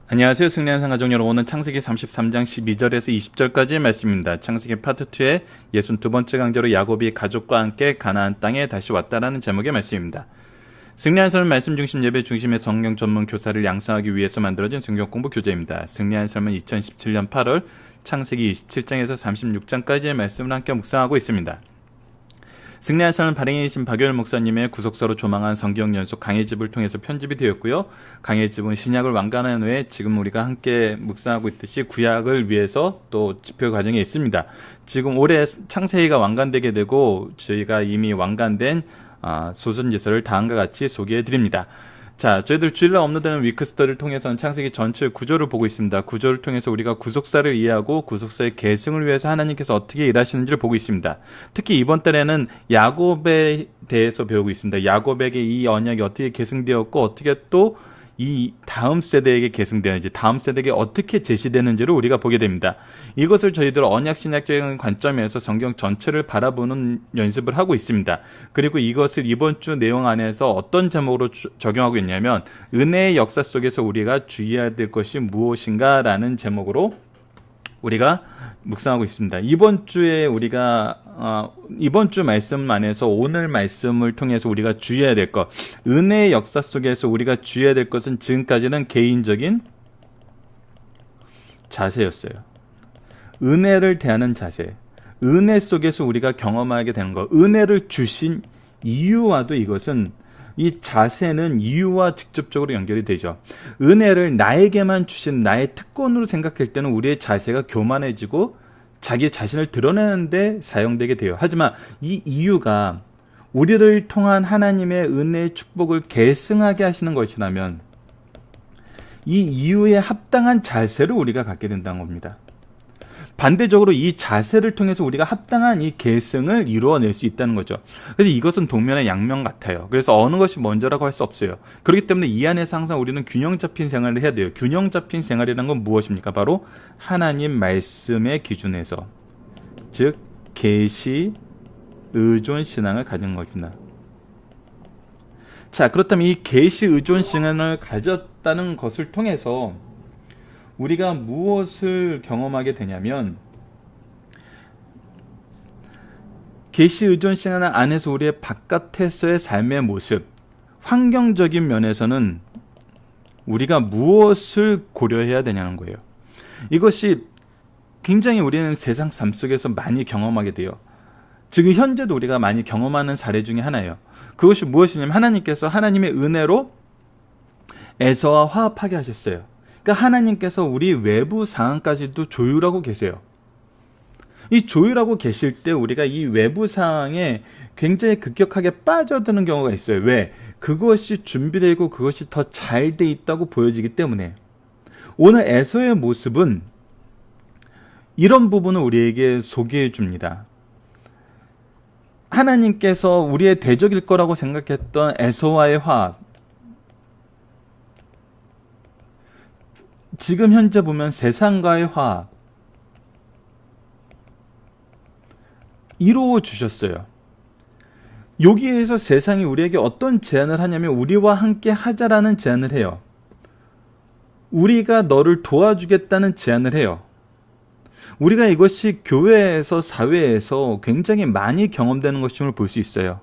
안녕하세요. 승리하는 가족 여러분, 오늘 창세기 33장 12절에서 20절까지의 말씀입니다. 창세기 파트 2의 62번째 강좌로 야곱이 가족과 함께 가나안 땅에 다시 왔다라는 제목의 말씀입니다. 승리하는 삶은 말씀 중심 예배 중심의 성경 전문 교사를 양성하기 위해서 만들어진 성경 공부 교재입니다. 승리하는 삶은 2017년 8월 창세기 27장에서 36장까지의 말씀을 함께 묵상하고 있습니다. 승리한 삶은 발행이신 박효일 목사님의 구속사로 조망한 성경 연속 강해집을 통해서 편집이 되었고요. 강해집은 신약을 완간한 후에 지금 우리가 함께 묵상하고 있듯이 구약을 위해서 또 집필 과정에 있습니다. 지금 올해 창세기가 완간되게 되고 저희가 이미 완간된 소선지서를 다음과 같이 소개해 드립니다. 자, 저희들 주일날 업로드하는 위크스터디를 통해서는 창세기 전체 구조를 보고 있습니다. 구조를 통해서 우리가 구속사를 이해하고 구속사의 계승을 위해서 하나님께서 어떻게 일하시는지를 보고 있습니다. 특히 이번 달에는 야곱에 대해서 배우고 있습니다. 야곱에게 이 언약이 어떻게 계승되었고 어떻게 또 이 다음 세대에게 계승되는지, 다음 세대에게 어떻게 제시되는지를 우리가 보게 됩니다. 이것을 저희들 언약신약적인 관점에서 성경 전체를 바라보는 연습을 하고 있습니다. 그리고 이것을 이번 주 내용 안에서 어떤 제목으로 적용하고 있냐면 은혜의 역사 속에서 우리가 주의해야 될 것이 무엇인가 라는 제목으로 우리가 묵상하고 있습니다. 이번 주에 우리가 이번 주 말씀 안에서 오늘 말씀을 통해서 우리가 주의해야 될 것, 은혜의 역사 속에서 우리가 주의해야 될 것은 지금까지는 개인적인 자세였어요. 은혜를 대하는 자세, 은혜 속에서 우리가 경험하게 되는 것, 은혜를 주신 이유와도 이것은 이 자세는 이유와 직접적으로 연결이 되죠. 은혜를 나에게만 주신 나의 특권으로 생각할 때는 우리의 자세가 교만해지고 자기 자신을 드러내는데 사용되게 돼요. 하지만 이 이유가 우리를 통한 하나님의 은혜의 축복을 계승하게 하시는 것이라면 이 이유에 합당한 자세를 우리가 갖게 된다는 겁니다. 반대적으로 이 자세를 통해서 우리가 합당한 이 계승을 이루어낼 수 있다는 거죠. 그래서 이것은 동면의 양면 같아요. 그래서 어느 것이 먼저라고 할 수 없어요. 그렇기 때문에 이 안에서 항상 우리는 균형 잡힌 생활을 해야 돼요. 균형 잡힌 생활이라는 건 무엇입니까? 바로 하나님 말씀의 기준에서, 즉 계시 의존 신앙을 가진 것입니다. 자, 그렇다면 이 계시 의존 신앙을 가졌다는 것을 통해서 우리가 무엇을 경험하게 되냐면 계시 의존 신앙 안에서 우리의 바깥에서의 삶의 모습, 환경적인 면에서는 우리가 무엇을 고려해야 되냐는 거예요. 이것이 굉장히 우리는 세상 삶 속에서 많이 경험하게 돼요. 지금 현재도 우리가 많이 경험하는 사례 중에 하나예요. 그것이 무엇이냐면 하나님께서 하나님의 은혜로 에서와 화합하게 하셨어요. 그러니까 하나님께서 우리 외부 상황까지도 조율하고 계세요. 이 조율하고 계실 때 우리가 이 외부 상황에 굉장히 급격하게 빠져드는 경우가 있어요. 왜? 그것이 준비되고 그것이 더 잘 돼 있다고 보여지기 때문에. 오늘 에서의 모습은 이런 부분을 우리에게 소개해 줍니다. 하나님께서 우리의 대적일 거라고 생각했던 에서와의 화합, 지금 현재 보면 세상과의 화합 이루어 주셨어요. 여기에서 세상이 우리에게 어떤 제안을 하냐면 우리와 함께 하자라는 제안을 해요. 우리가 너를 도와주겠다는 제안을 해요. 우리가 이것이 교회에서 사회에서 굉장히 많이 경험되는 것임을 볼 수 있어요.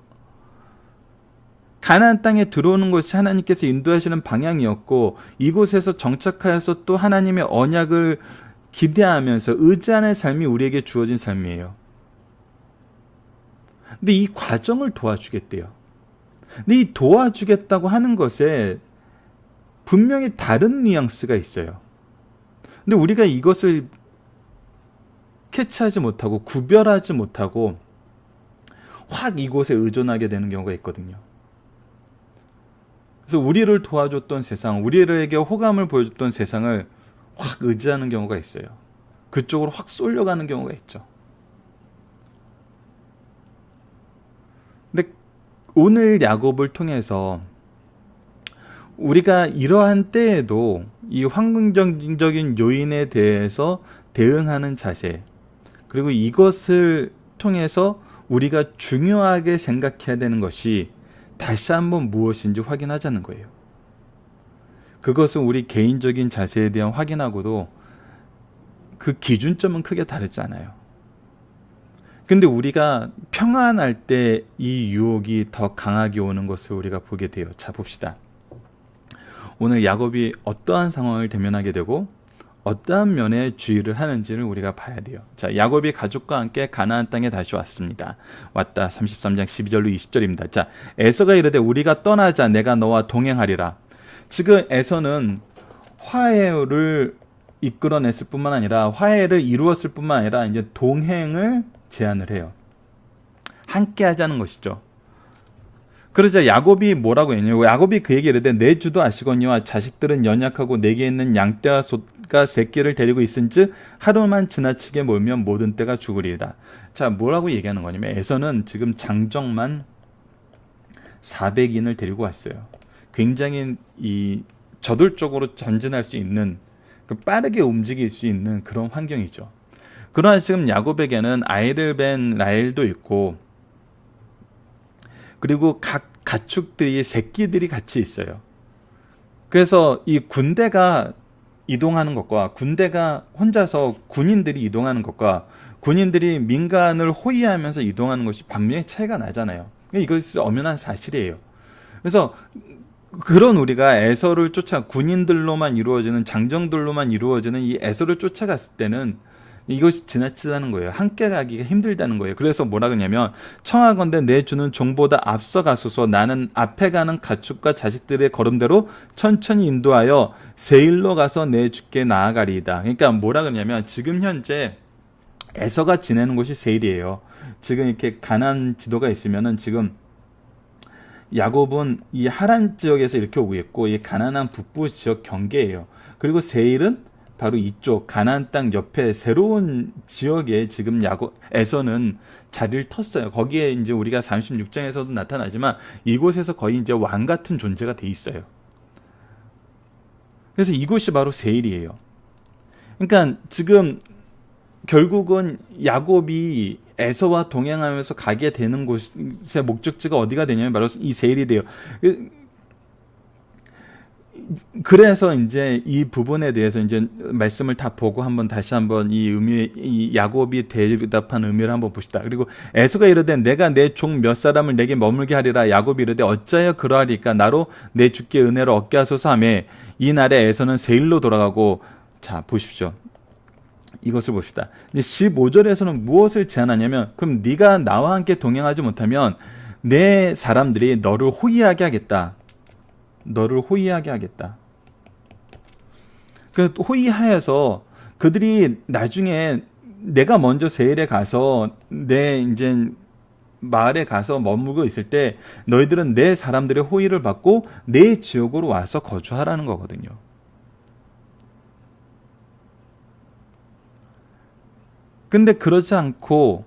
가나안 땅에 들어오는 것이 하나님께서 인도하시는 방향이었고 이곳에서 정착하여서 또 하나님의 언약을 기대하면서 의지하는 삶이 우리에게 주어진 삶이에요. 근데 이 과정을 도와주겠대요. 근데 이 도와주겠다고 하는 것에 분명히 다른 뉘앙스가 있어요. 근데 우리가 이것을 캐치하지 못하고 구별하지 못하고 확 이곳에 의존하게 되는 경우가 있거든요. 그래서 우리를 도와줬던 세상, 우리에게 호감을 보여줬던 세상을 확 의지하는 경우가 있어요. 그쪽으로 확 쏠려가는 경우가 있죠. 근데 오늘 야곱을 통해서 우리가 이러한 때에도 이 환경적인 요인에 대해서 대응하는 자세, 그리고 이것을 통해서 우리가 중요하게 생각해야 되는 것이 다시 한번 무엇인지 확인하자는 거예요. 그것은 우리 개인적인 자세에 대한 확인하고도 그 기준점은 크게 다르지 않아요. 근데 우리가 평안할 때 이 유혹이 더 강하게 오는 것을 우리가 보게 돼요. 자, 봅시다. 오늘 야곱이 어떠한 상황을 대면하게 되고 어떠한 면에 주의를 하는지를 우리가 봐야 돼요. 자, 야곱이 가족과 함께 가나안 땅에 다시 왔습니다. 왔다. 33장 12절로 20절입니다. 자, 에서가 이르되 우리가 떠나자. 내가 너와 동행하리라. 지금 에서는 화해를 이끌어냈을 뿐만 아니라 화해를 이루었을 뿐만 아니라 이제 동행을 제안을 해요. 함께 하자는 것이죠. 그러자 야곱이 뭐라고 했냐면 야곱이 그에게 이르되 내 주도 아시거니와 자식들은 연약하고 내게 있는 양떼와 솥과 새끼를 데리고 있은즉 하루만 지나치게 몰면 모든 떼가 죽으리이다. 자, 뭐라고 얘기하는 거냐면 에서는 지금 장정만 400인을 데리고 왔어요. 굉장히 이 저돌적으로 전진할 수 있는, 빠르게 움직일 수 있는 그런 환경이죠. 그러나 지금 야곱에게는 아이를 뵌 라헬도 있고 그리고 각 가축들이 새끼들이 같이 있어요. 그래서 이 군대가 이동하는 것과 군대가 혼자서 군인들이 이동하는 것과 군인들이 민간을 호위하면서 이동하는 것이 분명히 차이가 나잖아요. 이것이 엄연한 사실이에요. 그래서 그런 우리가 에서를 군인들로만 이루어지는, 장정들로만 이루어지는 이 에서를 쫓아갔을 때는 이것이 지나치다는 거예요. 함께 가기가 힘들다는 거예요. 그래서 뭐라 그러냐면 청하건대 내 주는 종보다 앞서 가소서. 나는 앞에 가는 가축과 자식들의 걸음대로 천천히 인도하여 세일로 가서 내 주께 나아가리이다. 그러니까 뭐라 그러냐면 지금 현재 에서가 지내는 곳이 세일이에요. 지금 이렇게 가나안 지도가 있으면은 지금 야곱은 이 하란 지역에서 이렇게 오고 있고 이 가나안 북부 지역 경계예요. 그리고 세일은 바로 이쪽 가나안 땅 옆에 새로운 지역에 지금 에서는 자리를 텄어요. 거기에 이제 우리가 36장에서도 나타나지만 이곳에서 거의 이제 왕 같은 존재가 돼 있어요. 그래서 이곳이 바로 세일이에요. 그러니까 지금 결국은 야곱이 에서와 동행하면서 가게 되는 곳의 목적지가 어디가 되냐면 바로 이 세일이 돼요. 그래서 이제 이 부분에 대해서 이제 말씀을 다 보고 다시 한번 이 야곱이 대답한 의미를 한번 봅시다. 그리고 에서가 이르되 내가 내 종 몇 사람을 내게 머물게 하리라. 야곱이 이르되 어찌하여 그러하리까. 나로 내 주께 은혜를 얻게 하소서 하며 이 날에 에서는 세일로 돌아가고. 자, 보십시오. 이것을 봅시다. 15절에서는 무엇을 제안하냐면 그럼 네가 나와 함께 동행하지 못하면 내 사람들이 너를 호위하게 하겠다. 너를 호위하게 하겠다. 그 호위하여서 그들이 나중에 내가 먼저 세일에 가서 내 이제 마을에 가서 머물고 있을 때 너희들은 내 사람들의 호위를 받고 내 지역으로 와서 거주하라는 거거든요. 근데 그러지 않고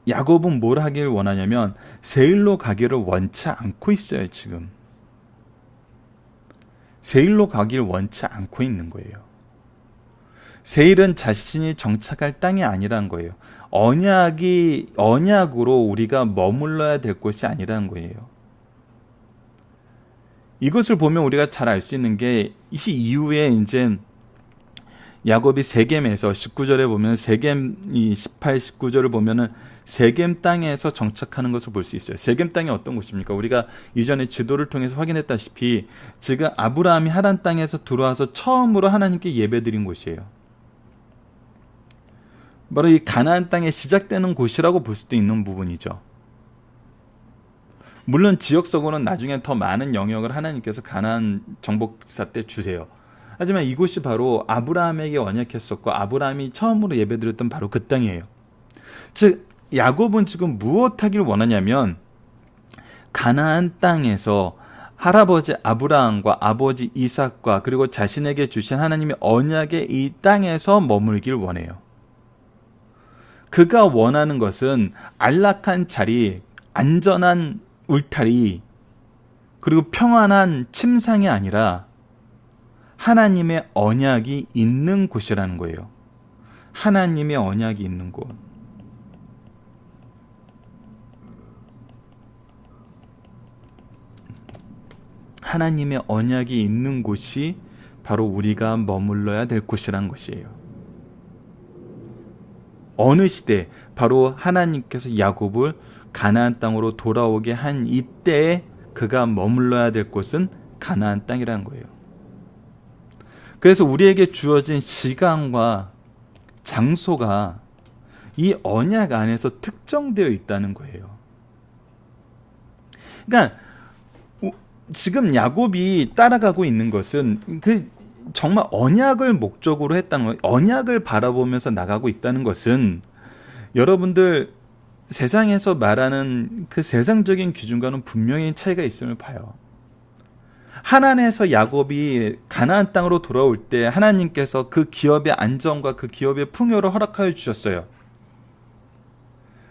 야곱은 뭘 하기를 원하냐면 세일로 가기를 원치 않고 있어요. 지금 세일로 가기를 원치 않고 있는 거예요. 세일은 자신이 정착할 땅이 아니라는 거예요. 언약으로 우리가 머물러야 될 곳이 아니라는 거예요. 이것을 보면 우리가 잘 알 수 있는 게 이 이후에 이제 야곱이 세겜에서 19절에 보면 세겜 18, 19절을 보면은 세겜 땅에서 정착하는 것을 볼 수 있어요. 세겜 땅이 어떤 곳입니까? 우리가 이전에 지도를 통해서 확인했다시피 지금 아브라함이 하란 땅에서 들어와서 처음으로 하나님께 예배드린 곳이에요. 바로 이 가나안 땅에 시작되는 곳이라고 볼 수도 있는 부분이죠. 물론 지역적으로는 나중에 더 많은 영역을 하나님께서 가나안 정복사 때 주세요. 하지만 이곳이 바로 아브라함에게 언약했었고 아브라함이 처음으로 예배드렸던 바로 그 땅이에요. 즉 야곱은 지금 무엇하기를 원하냐면 가나안 땅에서 할아버지 아브라함과 아버지 이삭과 그리고 자신에게 주신 하나님의 언약의 이 땅에서 머물길 원해요. 그가 원하는 것은 안락한 자리, 안전한 울타리, 그리고 평안한 침상이 아니라 하나님의 언약이 있는 곳이라는 거예요. 하나님의 언약이 있는 곳. 하나님의 언약이 있는 곳이 바로 우리가 머물러야 될 곳이란 것이에요. 어느 시대, 바로 하나님께서 야곱을 가나안 땅으로 돌아오게 한 이때에 그가 머물러야 될 곳은 가나안 땅이라는 거예요. 그래서 우리에게 주어진 시간과 장소가 이 언약 안에서 특정되어 있다는 거예요. 그러니까 지금 야곱이 따라가고 있는 것은 정말 언약을 목적으로 했다는 거예요. 언약을 바라보면서 나가고 있다는 것은 여러분들 세상에서 말하는 그 세상적인 기준과는 분명히 차이가 있음을 봐요. 하나님에서 야곱이 가나안 땅으로 돌아올 때 하나님께서 그 기업의 안정과 그 기업의 풍요를 허락하여 주셨어요.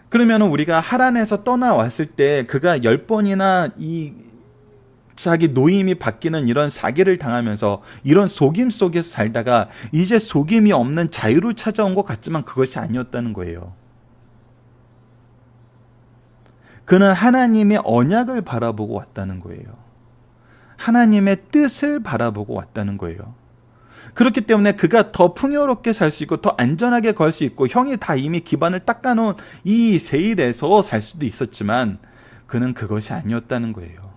그러면 우리가 하란에서 떠나왔을 때 그가 10번이나 이 자기 노임이 바뀌는 이런 사기를 당하면서 이런 속임 속에서 살다가 이제 속임이 없는 자유를 찾아온 것 같지만 그것이 아니었다는 거예요. 그는 하나님의 언약을 바라보고 왔다는 거예요. 하나님의 뜻을 바라보고 왔다는 거예요. 그렇기 때문에 그가 더 풍요롭게 살 수 있고 더 안전하게 걸 수 있고 형이 다 이미 기반을 닦아놓은 이 세일에서 살 수도 있었지만 그는 그것이 아니었다는 거예요.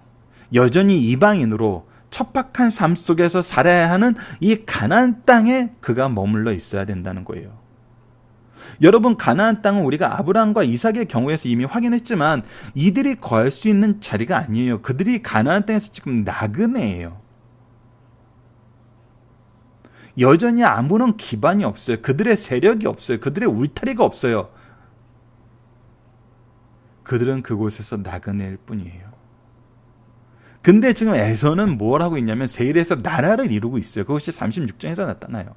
여전히 이방인으로 척박한 삶 속에서 살아야 하는 이 가나안 땅에 그가 머물러 있어야 된다는 거예요. 여러분, 가나안 땅은 우리가 아브라함과 이삭의 경우에서 이미 확인했지만 이들이 거할 수 있는 자리가 아니에요. 그들이 가나안 땅에서 지금 나그네예요. 여전히 아무런 기반이 없어요. 그들의 세력이 없어요. 그들의 울타리가 없어요. 그들은 그곳에서 나그네일 뿐이에요. 근데 지금 에서는 뭘 하고 있냐면 세일에서 나라를 이루고 있어요. 그것이 36장에서 나타나요.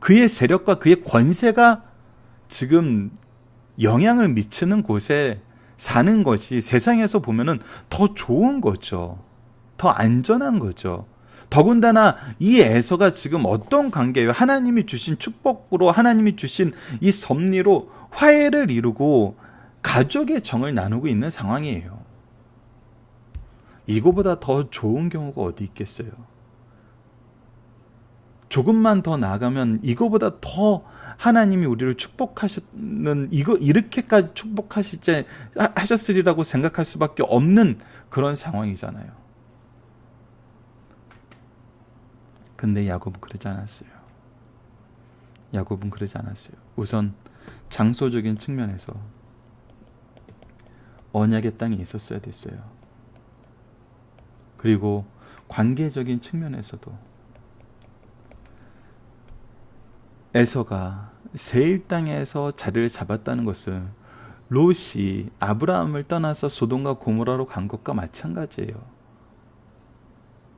그의 세력과 그의 권세가 지금 영향을 미치는 곳에 사는 것이 세상에서 보면은 더 좋은 거죠. 더 안전한 거죠. 더군다나 이 에서가 지금 어떤 관계예요? 하나님이 주신 축복으로 하나님이 주신 이 섭리로 화해를 이루고 가족의 정을 나누고 있는 상황이에요. 이거보다 더 좋은 경우가 어디 있겠어요? 조금만 더 나아가면 이거보다 더 하나님이 우리를 축복하시는 이렇게까지 하셨으리라고 생각할 수밖에 없는 그런 상황이잖아요. 근데 야곱은 그러지 않았어요. 야곱은 그러지 않았어요. 우선 장소적인 측면에서 언약의 땅에 있었어야 됐어요. 그리고 관계적인 측면에서도 에서가 세일 땅에서 자리를 잡았다는 것은 롯이 아브라함을 떠나서 소돔과 고모라로 간 것과 마찬가지예요.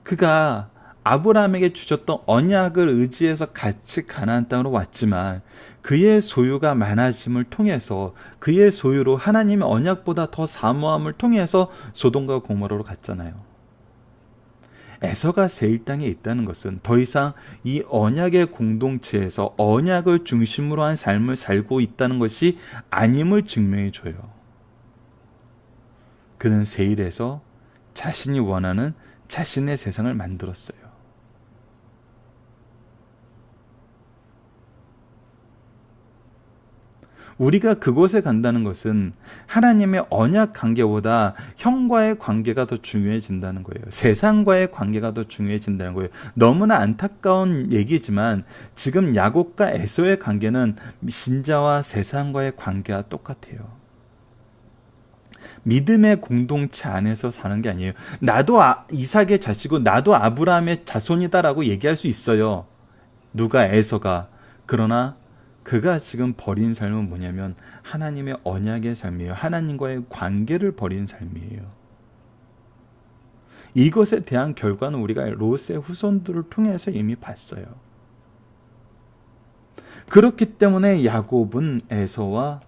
그가 아브라함에게 주셨던 언약을 의지해서 같이 가나안 땅으로 왔지만 그의 소유가 많아짐을 통해서 그의 소유로 하나님의 언약보다 더 사모함을 통해서 소돔과 고모라로 갔잖아요. 에서가 세일 땅에 있다는 것은 더 이상 이 언약의 공동체에서 언약을 중심으로 한 삶을 살고 있다는 것이 아님을 증명해 줘요. 그는 세일에서 자신이 원하는 자신의 세상을 만들었어요. 우리가 그곳에 간다는 것은 하나님의 언약 관계보다 형과의 관계가 더 중요해진다는 거예요. 세상과의 관계가 더 중요해진다는 거예요. 너무나 안타까운 얘기지만 지금 야곱과 에서의 관계는 신자와 세상과의 관계와 똑같아요. 믿음의 공동체 안에서 사는 게 아니에요. 나도 이삭의 자식이고 나도 아브라함의 자손이다라고 얘기할 수 있어요. 누가 에서가. 그러나 그가 지금 버린 삶은 뭐냐면 하나님의 언약의 삶이에요. 하나님과의 관계를 버린 삶이에요. 이것에 대한 결과는 우리가 롯의 후손들을 통해서 이미 봤어요. 그렇기 때문에 야곱은 에서와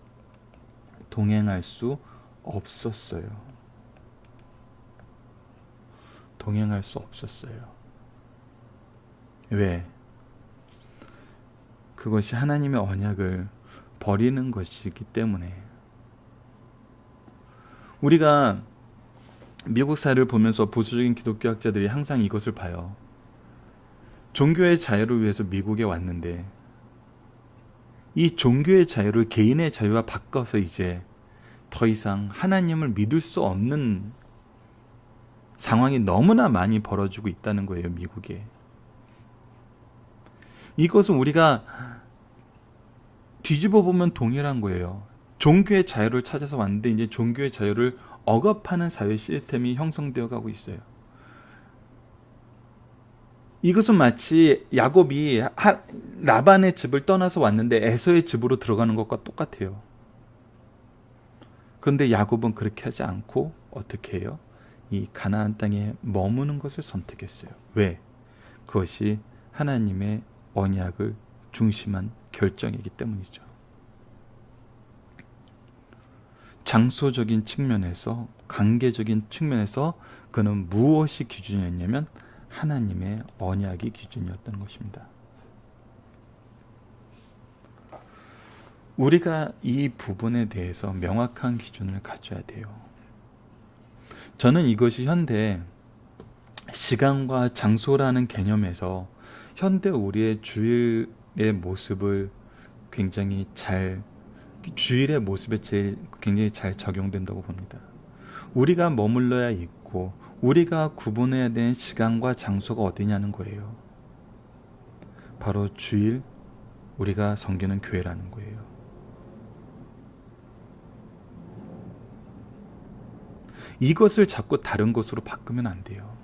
동행할 수 없었어요. 동행할 수 없었어요. 왜? 그것이 하나님의 언약을 버리는 것이기 때문에. 우리가 미국 사회를 보면서 보수적인 기독교학자들이 항상 이것을 봐요. 종교의 자유를 위해서 미국에 왔는데 이 종교의 자유를 개인의 자유와 바꿔서 이제 더 이상 하나님을 믿을 수 없는 상황이 너무나 많이 벌어지고 있다는 거예요, 미국에. 이것은 우리가 뒤집어 보면 동일한 거예요. 종교의 자유를 찾아서 왔는데 이제 종교의 자유를 억압하는 사회 시스템이 형성되어 가고 있어요. 이것은 마치 야곱이 라반의 집을 떠나서 왔는데 에서의 집으로 들어가는 것과 똑같아요. 그런데 야곱은 그렇게 하지 않고 어떻게 해요? 이 가나안 땅에 머무는 것을 선택했어요. 왜? 그것이 하나님의 언약을 중심한 결정이기 때문이죠. 장소적인 측면에서, 관계적인 측면에서 그는 무엇이 기준이었냐면 하나님의 언약이 기준이었던 것입니다. 우리가 이 부분에 대해서 명확한 기준을 가져야 돼요. 저는 이것이 현대 시간과 장소라는 개념에서 현대 우리의 주일의 모습을 굉장히 주일의 모습에 굉장히 잘 적용된다고 봅니다. 우리가 머물러야 있고 우리가 구분해야 되는 시간과 장소가 어디냐는 거예요. 바로 주일, 우리가 섬기는 교회라는 거예요. 이것을 자꾸 다른 것으로 바꾸면 안 돼요.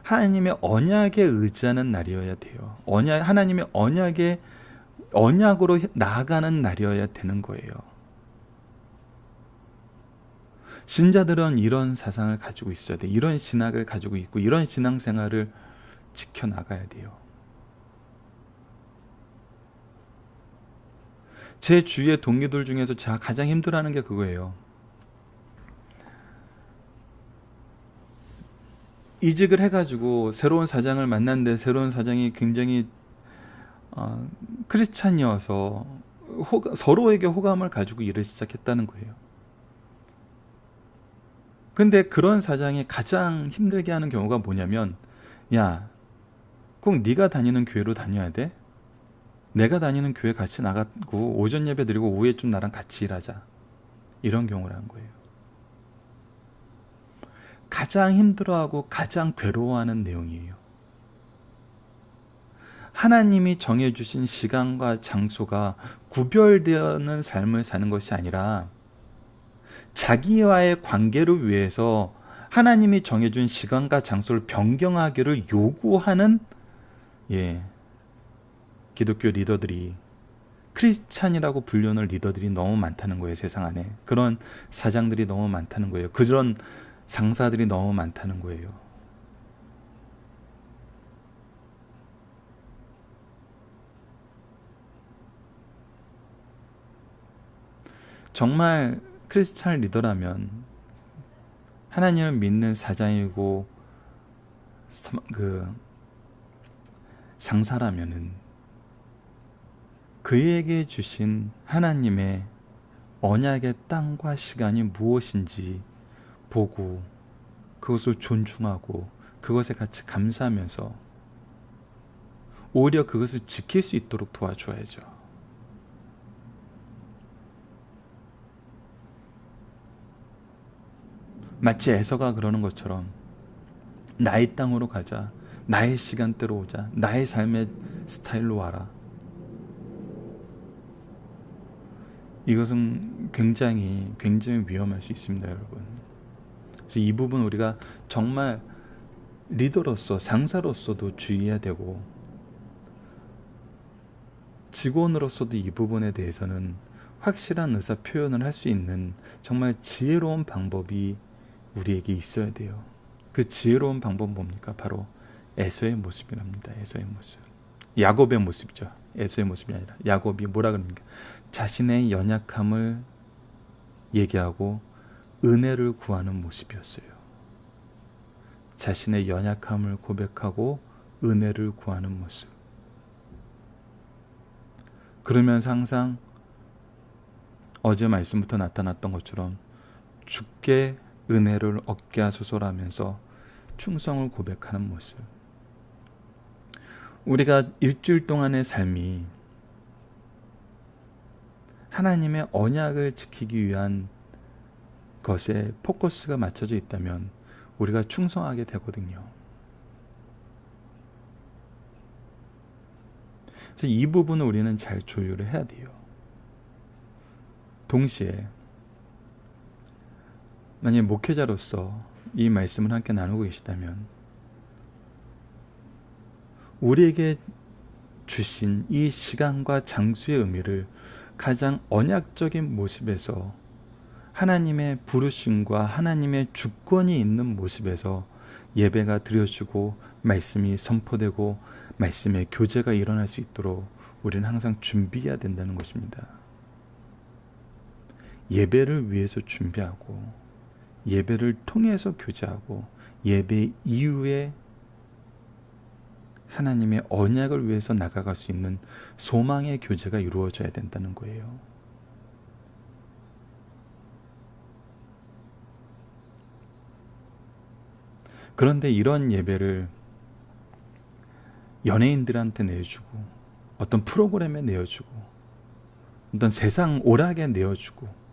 하나님의 언약에 의지하는 날이어야 돼요. 하나님의 언약으로 나아가는 날이어야 되는 거예요. 신자들은 이런 사상을 가지고 있어야 돼요. 이런 신학을 가지고 있고 이런 신앙생활을 지켜나가야 돼요. 제 주위의 동료들 중에서 제가 가장 힘들어하는 게 그거예요. 이직을 해가지고 새로운 사장을 만났는데 새로운 사장이 굉장히 크리스찬이어서 서로에게 호감을 가지고 일을 시작했다는 거예요. 근데 그런 사장이 가장 힘들게 하는 경우가 뭐냐면, 야, 꼭 네가 다니는 교회로 다녀야 돼? 내가 다니는 교회 같이 나가고 오전 예배 드리고 오후에 좀 나랑 같이 일하자. 이런 경우라는 거예요. 가장 힘들어하고 가장 괴로워하는 내용이에요. 하나님이 정해주신 시간과 장소가 구별되는 삶을 사는 것이 아니라 자기와의 관계를 위해서 하나님이 정해준 시간과 장소를 변경하기를 요구하는 기독교 리더들이, 크리스찬이라고 불리는 리더들이 너무 많다는 거예요. 세상 안에. 그런 사장들이 너무 많다는 거예요. 그런 상사들이 너무 많다는 거예요. 정말 크리스찬 리더라면, 하나님을 믿는 사장이고 상사라면은 그에게 주신 하나님의 언약의 땅과 시간이 무엇인지 보고 그것을 존중하고 그것에 같이 감사하면서 오히려 그것을 지킬 수 있도록 도와줘야죠. 마치 에서가 그러는 것처럼 나의 땅으로 가자, 나의 시간대로 오자, 나의 삶의 스타일로 와라. 이것은 굉장히 위험할 수 있습니다, 여러분. 그래서 이 부분 우리가 정말 리더로서, 상사로서도 주의해야 되고, 직원으로서도 이 부분에 대해서는 확실한 의사 표현을 할 수 있는 정말 지혜로운 방법이 우리에게 있어야 돼요. 그 지혜로운 방법은 뭡니까? 바로 에서의 모습이랍니다. 에서의 모습. 야곱의 모습이죠. 에서의 모습이 아니라 야곱이 뭐라 그럽니까? 자신의 연약함을 얘기하고 은혜를 구하는 모습이었어요. 자신의 연약함을 고백하고 은혜를 구하는 모습. 그러면서 항상 어제 말씀부터 나타났던 것처럼 주께 은혜를 얻게 하소서라면서 충성을 고백하는 모습. 우리가 일주일 동안의 삶이 하나님의 언약을 지키기 위한 것에 포커스가 맞춰져 있다면 우리가 충성하게 되거든요. 그래서 이 부분을 우리는 잘 조율을 해야 돼요. 동시에 만약에 목회자로서 이 말씀을 함께 나누고 계시다면 우리에게 주신 이 시간과 장수의 의미를 가장 언약적인 모습에서 하나님의 부르심과 하나님의 주권이 있는 모습에서 예배가 드려지고 말씀이 선포되고 말씀의 교제가 일어날 수 있도록 우리는 항상 준비해야 된다는 것입니다. 예배를 위해서 준비하고 예배를 통해서 교제하고 예배 이후에 하나님의 언약을 위해서 나아갈 수 있는 소망의 교제가 이루어져야 된다는 거예요. 그런데 이런 예배를 연예인들한테 내주고 어떤 프로그램에 내어주고 어떤 세상 오락에 내어주고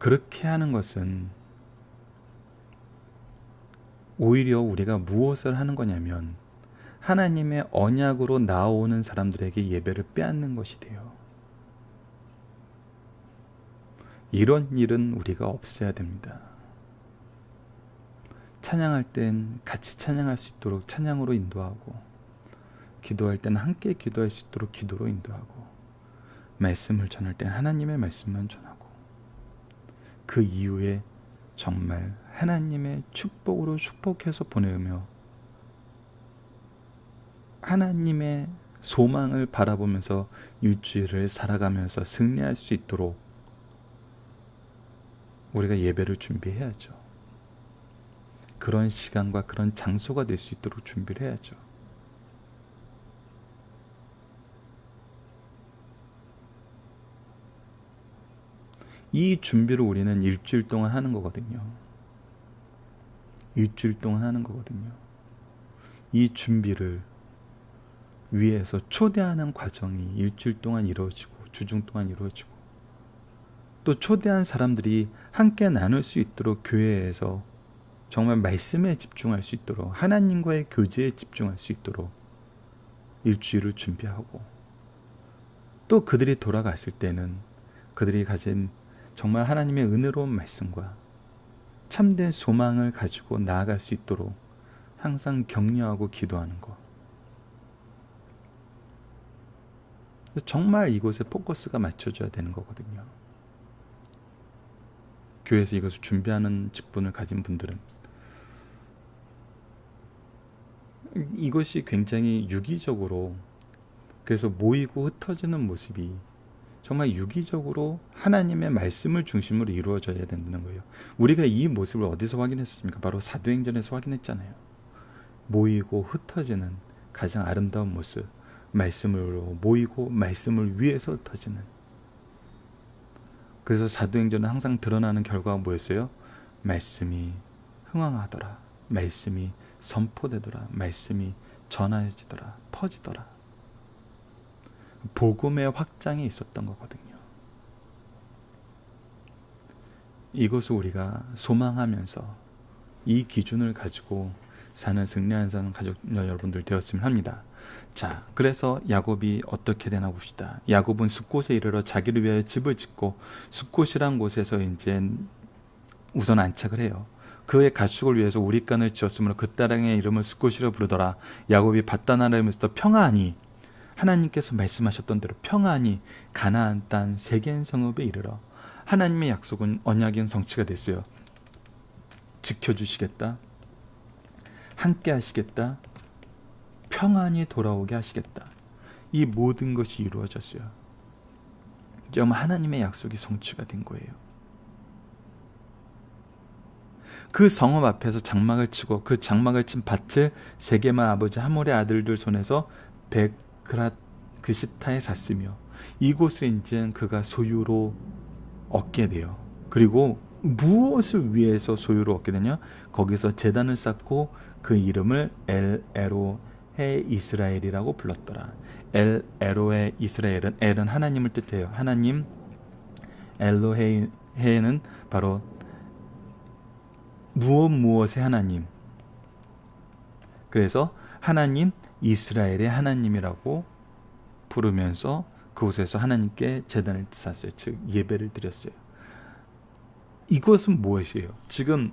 그렇게 하는 것은 오히려 우리가 무엇을 하는 거냐면 하나님의 언약으로 나오는 사람들에게 예배를 빼앗는 것이 돼요. 이런 일은 우리가 없애야 됩니다. 찬양할 땐 같이 찬양할 수 있도록 찬양으로 인도하고 기도할 때는 함께 기도할 수 있도록 기도로 인도하고 말씀을 전할 땐 하나님의 말씀만 전하고 그 이후에 정말 하나님의 축복으로 축복해서 보내며 하나님의 소망을 바라보면서 일주일을 살아가면서 승리할 수 있도록 우리가 예배를 준비해야죠. 그런 시간과 그런 장소가 될 수 있도록 준비를 해야죠. 이 준비를 우리는 일주일 동안 하는 거거든요. 일주일 동안 하는 거거든요. 이 준비를 위해서 초대하는 과정이 일주일 동안 이루어지고 주중 동안 이루어지고 또 초대한 사람들이 함께 나눌 수 있도록 교회에서 정말 말씀에 집중할 수 있도록 하나님과의 교제에 집중할 수 있도록 일주일을 준비하고 또 그들이 돌아갔을 때는 그들이 가진 정말 하나님의 은혜로운 말씀과 참된 소망을 가지고 나아갈 수 있도록 항상 격려하고 기도하는 것. 정말 이곳에 포커스가 맞춰져야 되는 거거든요. 교회에서 이것을 준비하는 직분을 가진 분들은 이것이 굉장히 유기적으로 그래서 모이고 흩어지는 모습이 정말 유기적으로 하나님의 말씀을 중심으로 이루어져야 된다는 거예요. 우리가 이 모습을 어디서 확인했습니까? 바로 사도행전에서 확인했잖아요. 모이고 흩어지는 가장 아름다운 모습, 말씀으로 모이고 말씀을 위해서 흩어지는. 그래서 사도행전은 항상 드러나는 결과가 뭐였어요? 말씀이 흥황하더라, 말씀이 선포되더라, 말씀이 전하여지더라, 퍼지더라. 복음의 확장이 있었던 거거든요. 이것을 우리가 소망하면서 이 기준을 가지고 사는 승리하는 가족 여러분들 되었으면 합니다. 자, 그래서 야곱이 어떻게 되나 봅시다. 야곱은 숫곳에 이르러 자기를 위하여 집을 짓고 숫곳이란 곳에서 이제 우선 안착을 해요. 그의 가축을 위해서 우릿간을 지었으므로 그 땅의 이름을 숫곳이라 부르더라. 야곱이 바다나라에서 평안히 하나님께서 말씀하셨던 대로 평안히 가나안 땅 세겜 성읍에 이르러 하나님의 약속은 언약인 성취가 됐어요. 지켜주시겠다, 함께 하시겠다, 평안히 돌아오게 하시겠다. 이 모든 것이 이루어졌어요. 정말 하나님의 약속이 성취가 된 거예요. 그 성읍 앞에서 장막을 치고 그 장막을 친 밭을 세겜의 아버지 하몰의 아들들 손에서 100그랏 그 시타에 샀으며 이곳을 이제 그가 소유로 얻게 돼요. 그리고 무엇을 위해서 소유로 얻게 되냐? 거기서 제단을 쌓고 그 이름을 엘 에로헤 이스라엘이라고 불렀더라. 엘 에로헤 이스라엘은 엘은 하나님을 뜻해요. 하나님, 엘로헤는 바로 무엇의 하나님. 그래서 하나님, 이스라엘의 하나님이라고 부르면서 그곳에서 하나님께 제단을 쌓았어요. 즉 예배를 드렸어요. 이것은 무엇이에요? 지금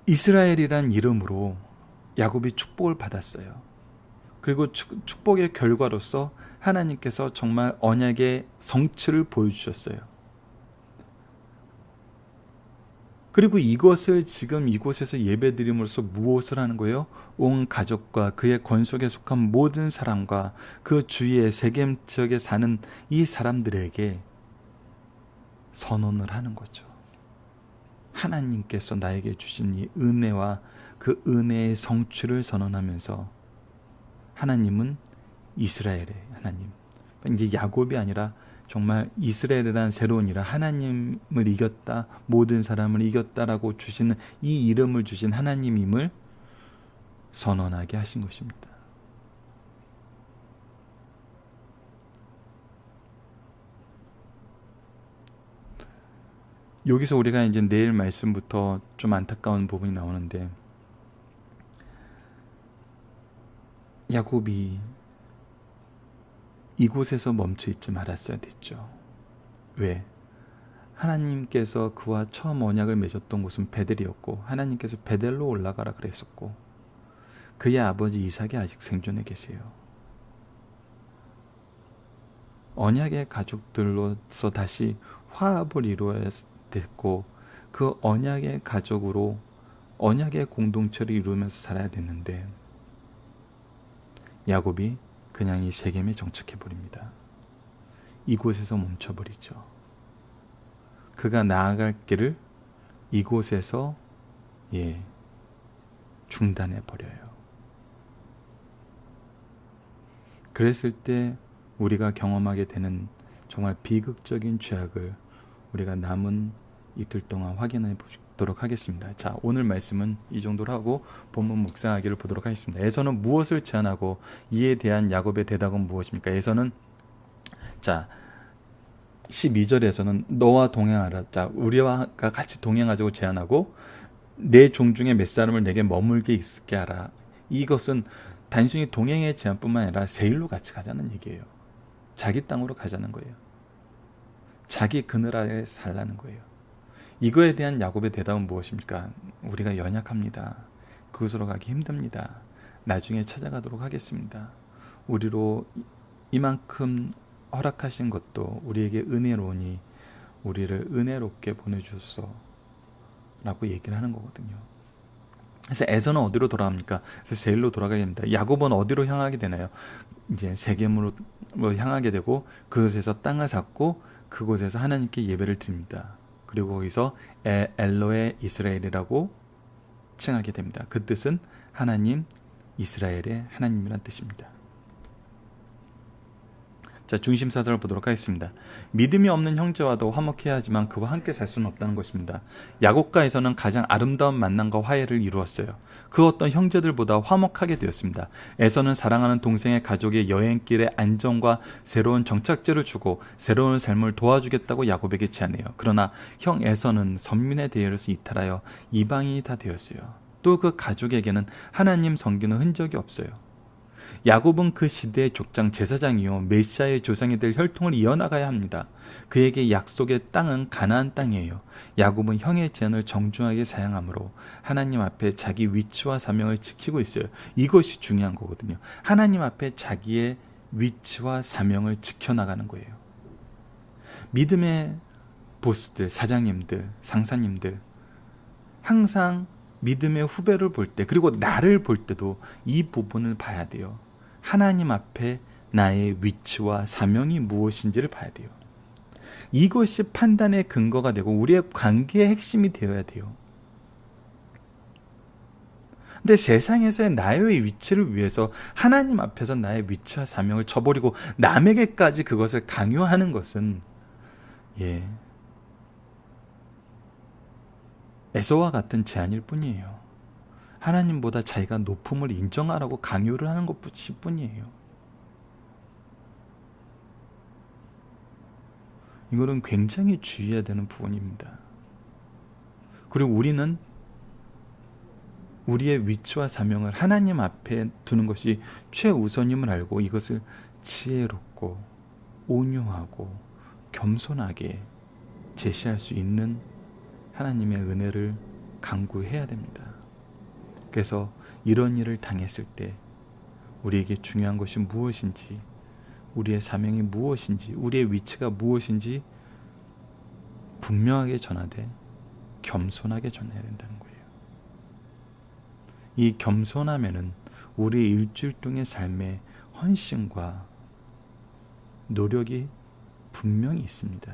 이스라엘이란 이름으로 야곱이 축복을 받았어요. 그리고 축복의 결과로서 하나님께서 정말 언약의 성취를 보여주셨어요. 그리고 이것을 지금 이곳에서 예배드림으로써 무엇을 하는 거예요? 온 가족과 그의 권속에 속한 모든 사람과 그 주위의 세겜 지역에 사는 이 사람들에게 선언을 하는 거죠. 하나님께서 나에게 주신 이 은혜와 그 은혜의 성취를 선언하면서 하나님은 이스라엘의 하나님, 이제 야곱이 아니라 정말 이스라엘이라는 새로운 이름, 하나님을 이겼다, 모든 사람을 이겼다라고 주시는 이 이름을 주신 하나님임을 선언하게 하신 것입니다. 여기서 우리가 이제 내일 말씀부터 좀 안타까운 부분이 나오는데, 야곱이 이곳에서 멈춰 있지 말았어야 됐죠. 왜? 하나님께서 그와 처음 언약을 맺었던 곳은 베델이었고, 하나님께서 베델로 올라가라 그랬었고, 그의 아버지 이삭이 아직 생존해 계세요. 언약의 가족들로서 다시 화합을 이루어야 됐고, 그 언약의 가족으로 언약의 공동체를 이루면서 살아야 됐는데, 야곱이 그냥 이 세겜에 정착해버립니다. 이곳에서 멈춰버리죠. 그가 나아갈 길을 이곳에서 중단해버려요. 그랬을 때 우리가 경험하게 되는 정말 비극적인 죄악을 우리가 남은 이틀 동안 확인해 보도록 하겠습니다. 자, 오늘 말씀은 이 정도로 하고 본문 묵상하기를 보도록 하겠습니다. 에서는 무엇을 제안하고 이에 대한 야곱의 대답은 무엇입니까? 에서는, 자, 12절에서는 너와 동행하라. 자, 우리와 같이 동행하자고 제안하고 내 종 중에 몇 사람을 내게 머물게 있게 하라. 이것은 단순히 동행의 제안뿐만 아니라 세일로 같이 가자는 얘기예요. 자기 땅으로 가자는 거예요. 자기 그늘 아래 살라는 거예요. 이거에 대한 야곱의 대답은 무엇입니까? 우리가 연약합니다. 그곳으로 가기 힘듭니다. 나중에 찾아가도록 하겠습니다. 우리로 이만큼 허락하신 것도 우리에게 은혜로우니 우리를 은혜롭게 보내주소서 라고 얘기를 하는 거거든요. 그래서 에서는 어디로 돌아갑니까? 그래서 세일로 돌아가게 됩니다. 야곱은 어디로 향하게 되나요? 이제 세겜으로 향하게 되고 그곳에서 땅을 샀고 그곳에서 하나님께 예배를 드립니다. 그리고 거기서 엘로의 이스라엘이라고 칭하게 됩니다. 그 뜻은 하나님, 이스라엘의 하나님이란 뜻입니다. 자, 중심 사절을 보도록 하겠습니다. 믿음이 없는 형제와도 화목해야 하지만 그와 함께 살 수는 없다는 것입니다. 야곱과 에서는 가장 아름다운 만남과 화해를 이루었어요. 그 어떤 형제들보다 화목하게 되었습니다. 에서는 사랑하는 동생의 가족의 여행길에 안정과 새로운 정착지를 주고 새로운 삶을 도와주겠다고 야곱에게 제안해요. 그러나 형 에서는 선민의 대열에서 이탈하여 이방인이 다 되었어요. 또 그 가족에게는 하나님 섬기는 흔적이 없어요. 야곱은 그 시대의 족장 제사장이요 메시아의 조상이 될 혈통을 이어나가야 합니다. 그에게 약속의 땅은 가나안 땅이에요. 야곱은 형의 제안을 정중하게 사양하므로 하나님 앞에 자기 위치와 사명을 지키고 있어요. 이것이 중요한 거거든요. 하나님 앞에 자기의 위치와 사명을 지켜나가는 거예요. 믿음의 보스들, 사장님들, 상사님들 항상 믿음의 후배를 볼 때, 그리고 나를 볼 때도 이 부분을 봐야 돼요. 하나님 앞에 나의 위치와 사명이 무엇인지를 봐야 돼요. 이것이 판단의 근거가 되고 우리의 관계의 핵심이 되어야 돼요. 근데 세상에서의 나의 위치를 위해서 하나님 앞에서 나의 위치와 사명을 저버리고 남에게까지 그것을 강요하는 것은 에서와 같은 제안일 뿐이에요. 하나님보다 자기가 높음을 인정하라고 강요를 하는 것일 뿐이에요. 이거는 굉장히 주의해야 되는 부분입니다. 그리고 우리는 우리의 위치와 사명을 하나님 앞에 두는 것이 최우선임을 알고 이것을 지혜롭고 온유하고 겸손하게 제시할 수 있는 하나님의 은혜를 간구해야 됩니다. 그래서 이런 일을 당했을 때 우리에게 중요한 것이 무엇인지, 우리의 사명이 무엇인지, 우리의 위치가 무엇인지 분명하게 전하되 겸손하게 전해야 된다는 거예요. 이 겸손함에는 우리의 일주일 동의 삶의 헌신과 노력이 분명히 있습니다.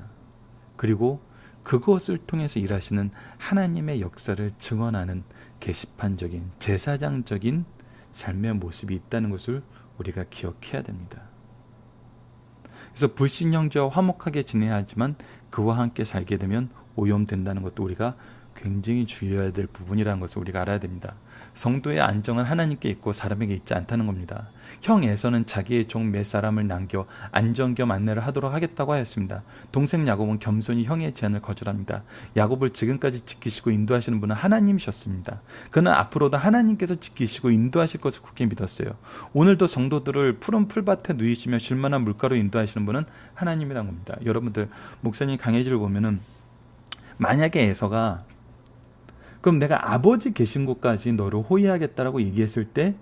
그리고 그것을 통해서 일하시는 하나님의 역사를 증언하는 게시판적인 제사장적인 삶의 모습이 있다는 것을 우리가 기억해야 됩니다. 그래서 불신 형제와 화목하게 지내야 하지만 그와 함께 살게 되면 오염된다는 것도 우리가 굉장히 주의해야 될 부분이라는 것을 우리가 알아야 됩니다. 성도의 안정은 하나님께 있고 사람에게 있지 않다는 겁니다. 형 에서는 자기의 종 몇 사람을 남겨 안정 겸 안내를 하도록 하겠다고 하였습니다. 동생 야곱은 겸손히 형의 제안을 거절합니다. 야곱을 지금까지 지키시고 인도하시는 분은 하나님이셨습니다. 그는 앞으로도 하나님께서 지키시고 인도하실 것을 굳게 믿었어요. 오늘도 성도들을 푸른 풀밭에 누이시며 쉴만한 물가로 인도하시는 분은 하나님이란 겁니다. 여러분들, 목사님 강해지를 보면은 만약에 에서가 그럼 내가 아버지 계신 곳까지 너를 호위하겠다라고 얘기했을 때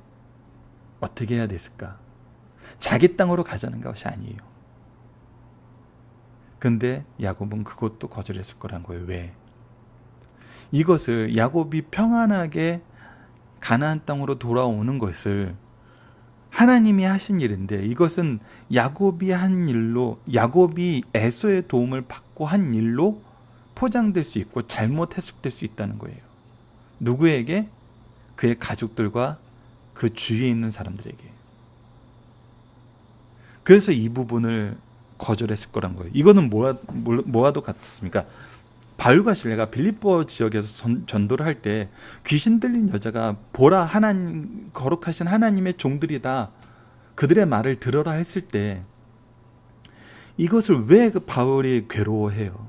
어떻게 해야 됐을까? 자기 땅으로 가자는 것이 아니에요. 근데 야곱은 그것도 거절했을 거란 거예요. 왜? 이것을 야곱이 평안하게 가나안 땅으로 돌아오는 것을 하나님이 하신 일인데, 이것은 야곱이 한 일로, 야곱이 에서의 도움을 받고 한 일로 포장될 수 있고 잘못 해석될 수 있다는 거예요. 누구에게? 그의 가족들과 그 주위에 있는 사람들에게. 그래서 이 부분을 거절했을 거란 거예요. 이거는 뭐와도 같습니까? 바울과 실레가 빌립보 지역에서 전도를 할 때 귀신 들린 여자가 보라, 하나님, 거룩하신 하나님의 종들이다, 그들의 말을 들어라 했을 때 이것을 왜 바울이 괴로워해요?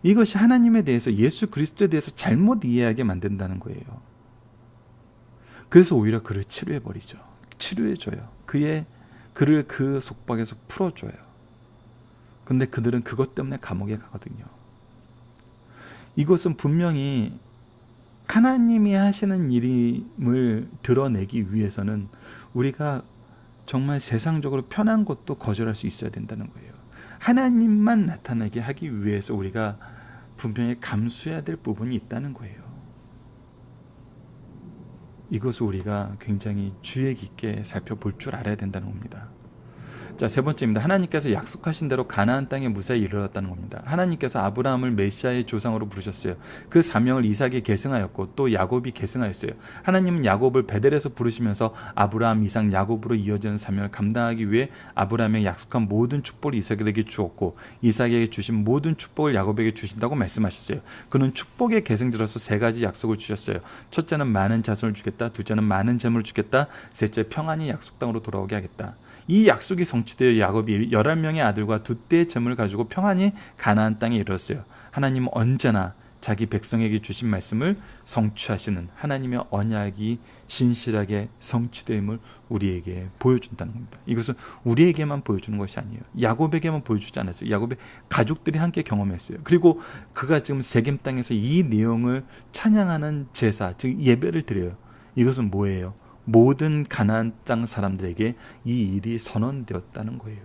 이것이 하나님에 대해서, 예수 그리스도에 대해서 잘못 이해하게 만든다는 거예요. 그래서 오히려 그를 치료해버리죠. 치료해줘요. 그를 그 속박에서 풀어줘요. 근데 그들은 그것 때문에 감옥에 가거든요. 이것은 분명히 하나님이 하시는 일임을 드러내기 위해서는 우리가 정말 세상적으로 편한 것도 거절할 수 있어야 된다는 거예요. 하나님만 나타나게 하기 위해서 우리가 분명히 감수해야 될 부분이 있다는 거예요. 이것을 우리가 굉장히 주의 깊게 살펴볼 줄 알아야 된다는 겁니다. 자, 세 번째입니다. 하나님께서 약속하신 대로 가나안 땅에 무사히 이르렀다는 겁니다. 하나님께서 아브라함을 메시아의 조상으로 부르셨어요. 그 사명을 이삭이 계승하였고 또 야곱이 계승하였어요. 하나님은 야곱을 베델에서 부르시면서 아브라함, 이삭, 야곱으로 이어지는 사명을 감당하기 위해 아브라함에게 약속한 모든 축복을 이삭에게 주었고 이삭에게 주신 모든 축복을 야곱에게 주신다고 말씀하셨어요. 그는 축복의 계승자로서 세 가지 약속을 주셨어요. 첫째는 많은 자손을 주겠다. 둘째는 많은 재물을 주겠다. 셋째, 평안히 약속 땅으로 돌아오게 하겠다. 이 약속이 성취되어 야곱이 11명의 아들과 2떼의 재물을 가지고 평안히 가나안 땅에 이르렀어요. 하나님은 언제나 자기 백성에게 주신 말씀을 성취하시는 하나님의 언약이 신실하게 성취됨을 우리에게 보여준다는 겁니다. 이것은 우리에게만 보여주는 것이 아니에요. 야곱에게만 보여주지 않았어요. 야곱의 가족들이 함께 경험했어요. 그리고 그가 지금 세겜 땅에서 이 내용을 찬양하는 제사, 즉 예배를 드려요. 이것은 뭐예요? 모든 가나안 땅 사람들에게 이 일이 선언되었다는 거예요.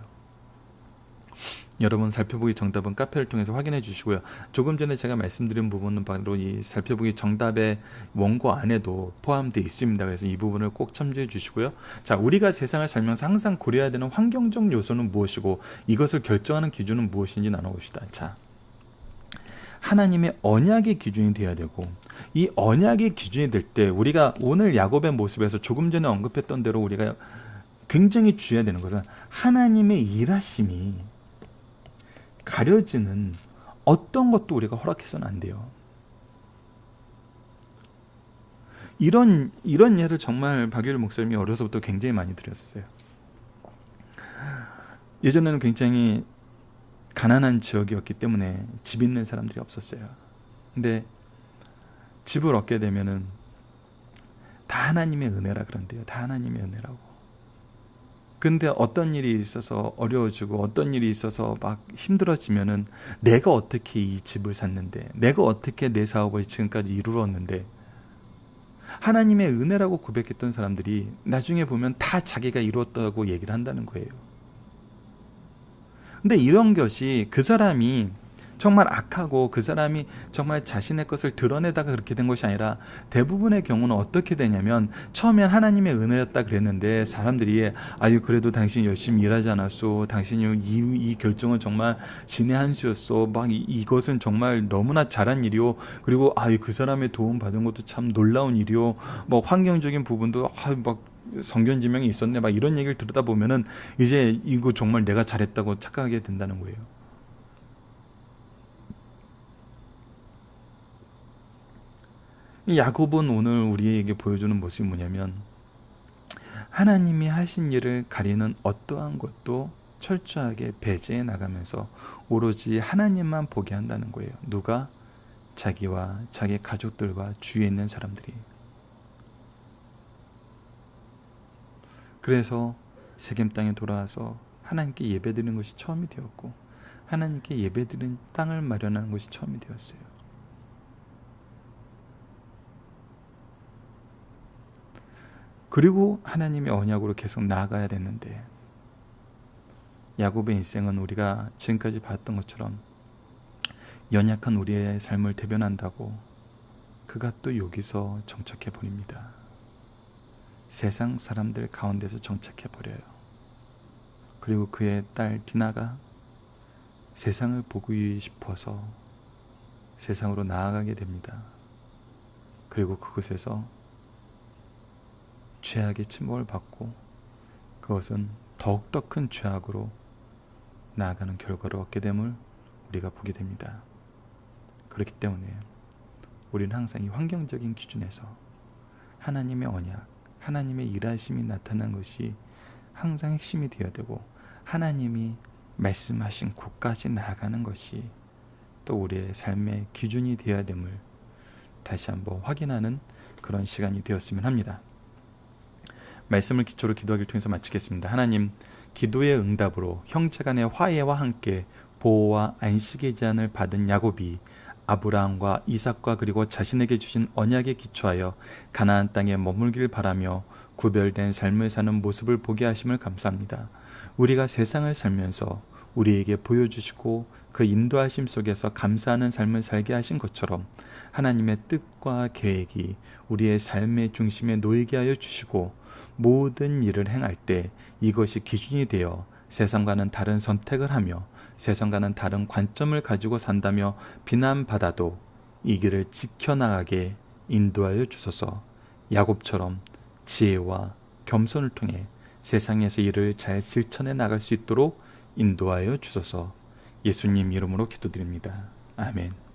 여러분, 살펴보기 정답은 카페를 통해서 확인해 주시고요. 조금 전에 제가 말씀드린 부분은 바로 이 살펴보기 정답의 원고 안에도 포함되어 있습니다. 그래서 이 부분을 꼭 참조해 주시고요. 자, 우리가 세상을 살면서 항상 고려해야 되는 환경적 요소는 무엇이고 이것을 결정하는 기준은 무엇인지 나눠봅시다. 자, 하나님의 언약의 기준이 되어야 되고, 이 언약의 기준이 될 때 우리가 오늘 야곱의 모습에서 조금 전에 언급했던 대로 우리가 굉장히 주의해야 되는 것은 하나님의 일하심이 가려지는 어떤 것도 우리가 허락해서는 안 돼요. 이런 예를 정말 박유일 목사님이 어려서부터 굉장히 많이 드렸어요. 예전에는 굉장히 가난한 지역이었기 때문에 집 있는 사람들이 없었어요. 근데 집을 얻게 되면은 다 하나님의 은혜라 그런데요. 다 하나님의 은혜라고. 근데 어떤 일이 있어서 어려워지고 어떤 일이 있어서 막 힘들어지면은 내가 어떻게 이 집을 샀는데, 내가 어떻게 내 사업을 지금까지 이루었는데, 하나님의 은혜라고 고백했던 사람들이 나중에 보면 다 자기가 이루었다고 얘기를 한다는 거예요. 근데 이런 것이 그 사람이 정말 악하고 그 사람이 정말 자신의 것을 드러내다가 그렇게 된 것이 아니라, 대부분의 경우는 어떻게 되냐면 처음엔 하나님의 은혜였다 그랬는데 사람들이 아유 그래도 당신이 열심히 일하지 않았소, 당신이 이 결정은 정말 신의 한 수였소, 막 이것은 정말 너무나 잘한 일이요, 그리고 아유 그 사람의 도움 받은 것도 참 놀라운 일이요, 뭐 환경적인 부분도 막 성견지명이 있었네, 막 이런 얘기를 들으다 보면은 이제 이거 정말 내가 잘했다고 착각하게 된다는 거예요. 이 야곱은 오늘 우리에게 보여주는 모습이 뭐냐면, 하나님이 하신 일을 가리는 어떠한 것도 철저하게 배제해 나가면서 오로지 하나님만 보게 한다는 거예요. 누가? 자기와 자기 가족들과 주위에 있는 사람들이. 그래서 세겜 땅에 돌아와서 하나님께 예배드리는 것이 처음이 되었고, 하나님께 예배드리는 땅을 마련하는 것이 처음이 되었어요. 그리고 하나님의 언약으로 계속 나아가야 됐는데, 야곱의 인생은 우리가 지금까지 봤던 것처럼 연약한 우리의 삶을 대변한다고 그가 또 여기서 정착해 버립니다. 세상 사람들 가운데서 정착해 버려요. 그리고 그의 딸 디나가 세상을 보고 싶어서 세상으로 나아가게 됩니다. 그리고 그곳에서 죄악의 침범을 받고 그것은 더욱더 큰 죄악으로 나아가는 결과를 얻게 됨을 우리가 보게 됩니다. 그렇기 때문에 우리는 항상 이 환경적인 기준에서 하나님의 언약, 하나님의 일하심이 나타나는 것이 항상 핵심이 되어야 되고, 하나님이 말씀하신 곳까지 나아가는 것이 또 우리의 삶의 기준이 되어야 됨을 다시 한번 확인하는 그런 시간이 되었으면 합니다. 말씀을 기초로 기도하기를 통해서 마치겠습니다. 하나님, 기도의 응답으로 형제간의 화해와 함께 보호와 안식의 제안을 받은 야곱이 아브라함과 이삭과 그리고 자신에게 주신 언약에 기초하여 가나안 땅에 머물길 바라며 구별된 삶을 사는 모습을 보게 하심을 감사합니다. 우리가 세상을 살면서 우리에게 보여주시고 그 인도하심 속에서 감사하는 삶을 살게 하신 것처럼 하나님의 뜻과 계획이 우리의 삶의 중심에 놓이게 하여 주시고, 모든 일을 행할 때 이것이 기준이 되어 세상과는 다른 선택을 하며 세상과는 다른 관점을 가지고 산다며 비난받아도 이 길을 지켜나가게 인도하여 주소서. 야곱처럼 지혜와 겸손을 통해 세상에서 일을 잘 실천해 나갈 수 있도록 인도하여 주소서. 예수님 이름으로 기도드립니다. 아멘.